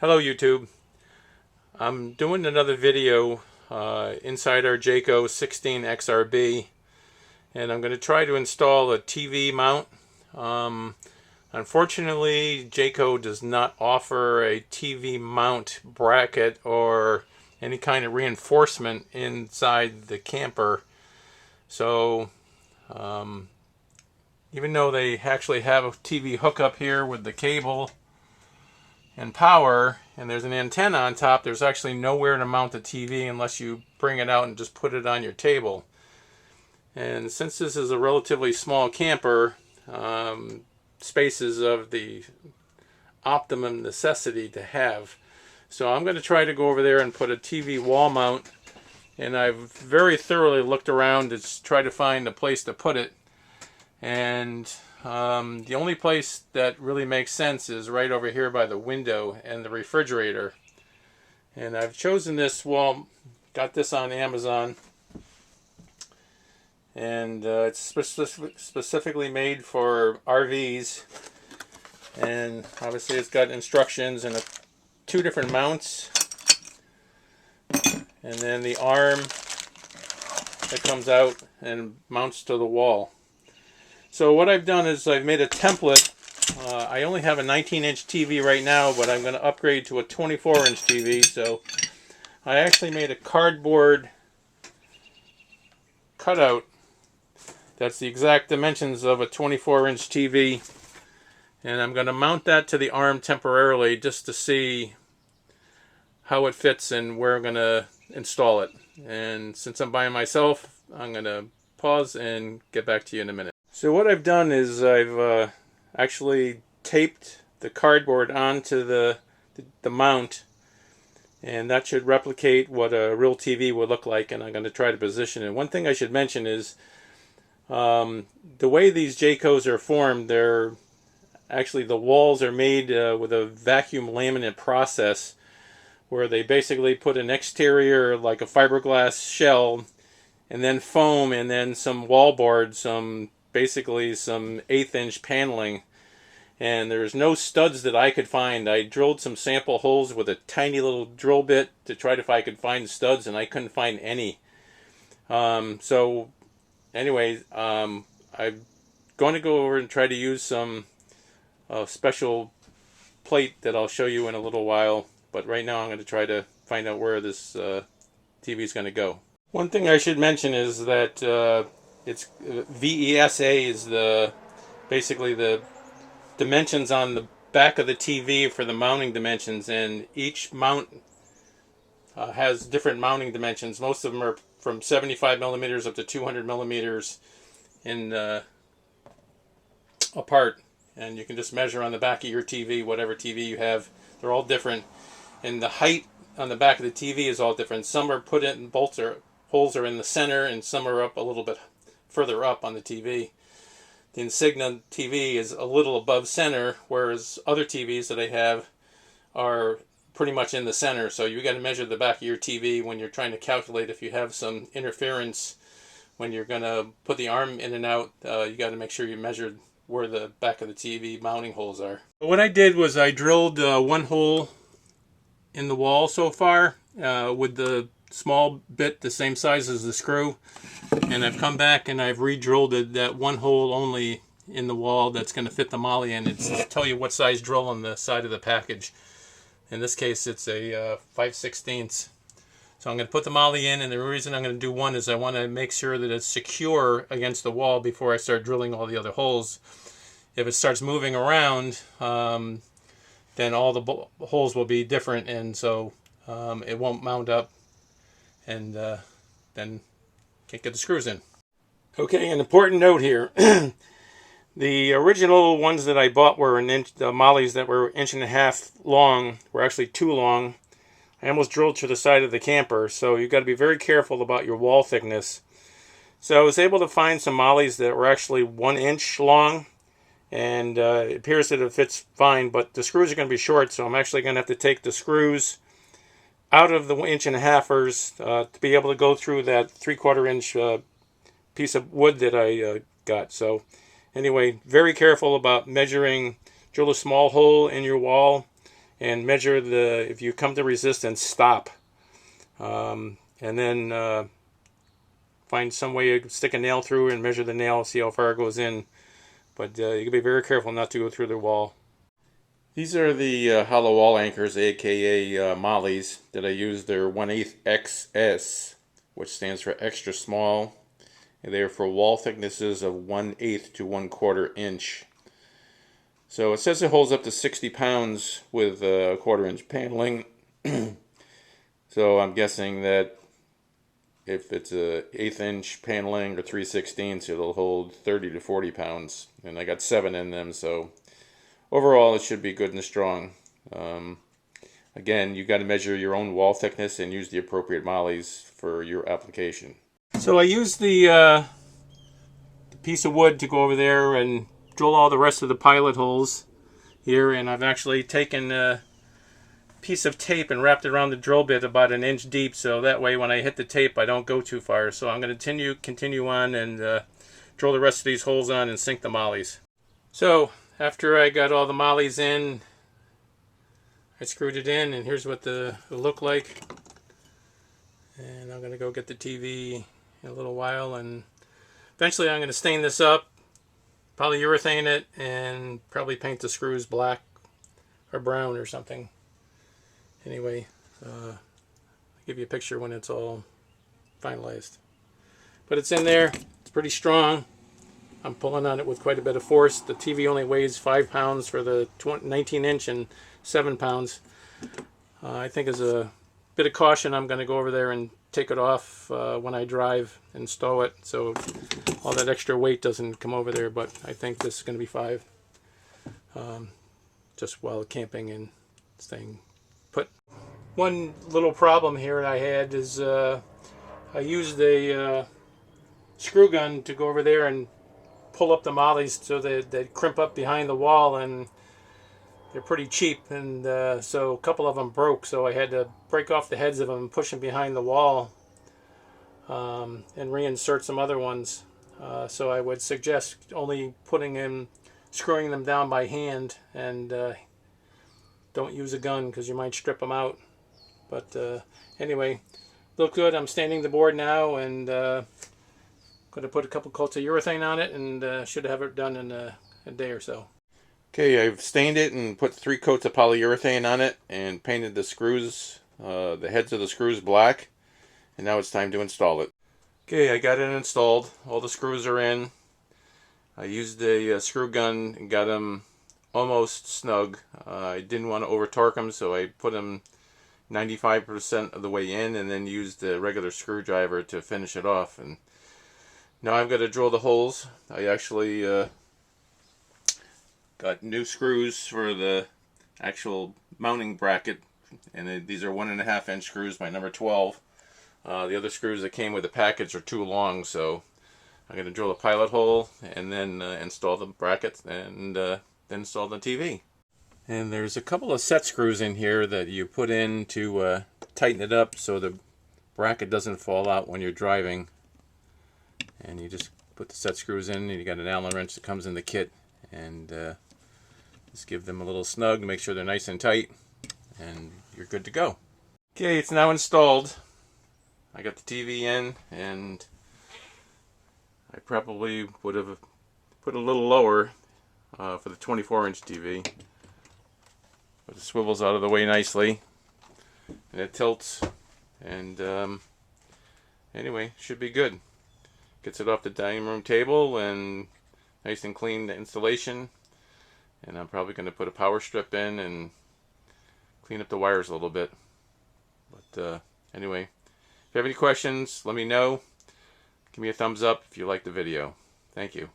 Hello YouTube. I'm doing another video inside our Jayco 16 XRB, and I'm going to try to install a TV mount. Unfortunately, Jayco does not offer a TV mount bracket or any kind of reinforcement inside the camper. So even though they actually have a TV hookup here with the cable and power, and there's an antenna on top, there's actually nowhere to mount the TV unless you bring it out and just put it on your table. And since this is a relatively small camper, space is of the optimum necessity to have. So I'm going to try to go over there and put a TV wall mount, and I've very thoroughly looked around to try to find a place to put it. And the only place that really makes sense is right over here by the window and the refrigerator. And I've chosen this wall, got this on Amazon, and it's specifically made for RVs. And obviously it's got instructions and two different mounts, and then the arm that comes out and mounts to the wall. So what I've done is I've made a template. I only have a 19-inch TV right now, but I'm going to upgrade to a 24-inch TV. So I actually made a cardboard cutout that's the exact dimensions of a 24-inch TV. And I'm going to mount that to the arm temporarily just to see how it fits and where I'm going to install it. And since I'm by myself, I'm going to pause and get back to you in a minute. So what I've done is I've actually taped the cardboard onto the mount, and that should replicate what a real TV would look like, and I'm going to try to position it. One thing I should mention is the way these Jaycos are formed, they're actually, the walls are made with a vacuum laminate process, where they basically put an exterior like a fiberglass shell, and then foam, and then some wall board, basically some 1/8-inch paneling. And there's no studs that I could find. I drilled some sample holes with a tiny little drill bit to try to if I could find studs, and I couldn't find any. So anyways, I'm going to go over and try to use some special plate that I'll show you in a little while. But right now I'm going to try to find out where this TV is going to go. One thing I should mention is that it's VESA is basically the dimensions on the back of the TV for the mounting dimensions, and each mount has different mounting dimensions. Most of them are from 75 millimeters up to 200 millimeters in apart, and you can just measure on the back of your TV, whatever TV you have. They're all different, and the height on the back of the TV is all different. Some are put in bolts, or holes are in the center, and some are up a little bit further up on the TV. The Insignia TV is a little above center, whereas other TVs that I have are pretty much in the center. So you got to measure the back of your TV when you're trying to calculate if you have some interference when you're going to put the arm in and out. You got to make sure you measure where the back of the TV mounting holes are. What I did was I drilled one hole in the wall so far with the small bit the same size as the screw, and I've come back and I've re-drilled that one hole only in the wall that's going to fit the molly in. It's tell you what size drill on the side of the package. In this case it's a 5/16. So I'm going to put the molly in, and the reason I'm going to do one is I want to make sure that it's secure against the wall before I start drilling all the other holes. If it starts moving around, then all the holes will be different, and so it won't mount up, and then can't get the screws in. Okay, an important note here. The original ones that I bought were the mollies that were 1.5 inches long were actually too long. I almost drilled through the side of the camper, so you've got to be very careful about your wall thickness. So I was able to find some mollies that were actually 1 inch long, and it appears that it fits fine, but the screws are going to be short, so I'm actually going to have to take the screws out of the 1.5 inches to be able to go through that 3/4 inch piece of wood that I got. So anyway, very careful about measuring. Drill a small hole in your wall and measure if you come to resistance, stop. And then find some way to stick a nail through and measure the nail, see how far it goes in. But you can be very careful not to go through the wall. These are the hollow wall anchors, aka mollies, that I use. They're 1/8 XS, which stands for extra small. And they are for wall thicknesses of 1/8 to 1/4 inch. So it says it holds up to 60 pounds with a 1/4 inch paneling. So I'm guessing that if it's a 1/8 inch paneling or 3/16, it'll hold 30 to 40 pounds. And I got 7 in them, so overall it should be good and strong. Again, you got to measure your own wall thickness and use the appropriate mollies for your application. So I used the piece of wood to go over there and drill all the rest of the pilot holes here, and I've actually taken a piece of tape and wrapped it around the drill bit about 1 inch deep, so that way when I hit the tape I don't go too far. So I'm going to continue on and drill the rest of these holes on and sink the mollies. So after I got all the mollies in, I screwed it in, and here's what it'll look like. And I'm going to go get the TV in a little while, and eventually I'm going to stain this up, polyurethane it, and probably paint the screws black or brown or something. Anyway, I'll give you a picture when it's all finalized. But it's in there. It's pretty strong. I'm pulling on it with quite a bit of force. The TV only weighs 5 pounds for the 19 inch and 7 pounds. I think as a bit of caution, I'm going to go over there and take it off when I drive and stow it, so all that extra weight doesn't come over there. But I think this is going to be 5, just while camping and staying put. One little problem here I had is I used a screw gun to go over there and pull up the mollies so they'd crimp up behind the wall, and they're pretty cheap, and so a couple of them broke, so I had to break off the heads of them and push them behind the wall and reinsert some other ones. So I would suggest only screwing them down by hand, and don't use a gun because you might strip them out. But anyway, look good. I'm staining the board now, and going to put a couple coats of urethane on it, and should have it done in a day or so. Okay, I've stained it and put 3 coats of polyurethane on it and painted the screws, the heads of the screws black, and now it's time to install it. Okay, I got it installed. All the screws are in. I used a screw gun and got them almost snug. I didn't want to over torque them, so I put them 95% of the way in and then used a regular screwdriver to finish it off. And now I've got to drill the holes. I actually got new screws for the actual mounting bracket, and these are 1.5 inch screws by number 12. The other screws that came with the package are too long, so I'm going to drill a pilot hole and then install the brackets and then install the TV. And there's a couple of set screws in here that you put in to tighten it up so the bracket doesn't fall out when you're driving. And you just put the set screws in, and you got an Allen wrench that comes in the kit, and just give them a little snug, make sure they're nice and tight, and you're good to go. Okay, it's now installed. I got the TV in, and I probably would have put a little lower for the 24-inch TV. But it swivels out of the way nicely, and it tilts, and anyway, should be good. Gets it off the dining room table and nice and clean installation. And I'm probably going to put a power strip in and clean up the wires a little bit. But anyway, if you have any questions, let me know. Give me a thumbs up if you like the video. Thank you.